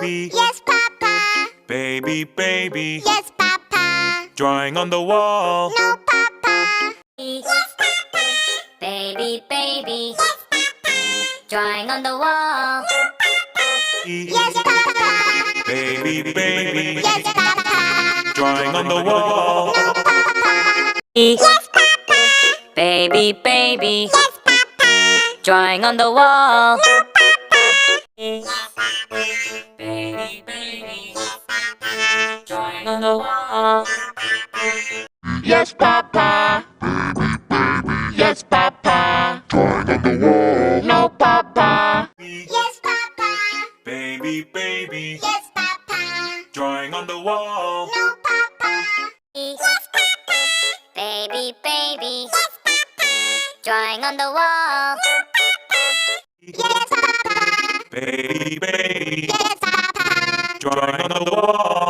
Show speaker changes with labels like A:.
A: baby.
B: Yes, Papa.
A: Baby, baby.
B: Yes, Papa.
A: Drawing on the wall.
B: No, Papa.
C: Yes, Papa. Baby, baby. Yes, Papa. Drawing on the wall.
B: Yes, Papa.
A: Baby, baby.
B: Yes, Papa.
A: Drawing on the wall.
B: No, Papa.
C: Yes, Papa. Baby, baby.
B: Yes, Papa.
C: Drawing on the wall.
B: Yes, Papa.
C: Baby, baby. Drawing on the wall.
B: Yes, Papa. Yes, Papa.
A: Drawing on the wall.
B: No, Papa. Yes, Papa.
A: Baby, baby.
B: Yes, Papa.
A: Drawing on the wall.
B: No, Papa.
C: Yes, Papa. Baby, baby. Yes, Papa. Drawing on the wall.
B: Yes, Papa.
A: Baby, baby.
B: Yes, Papa.
A: Drawing on the wall.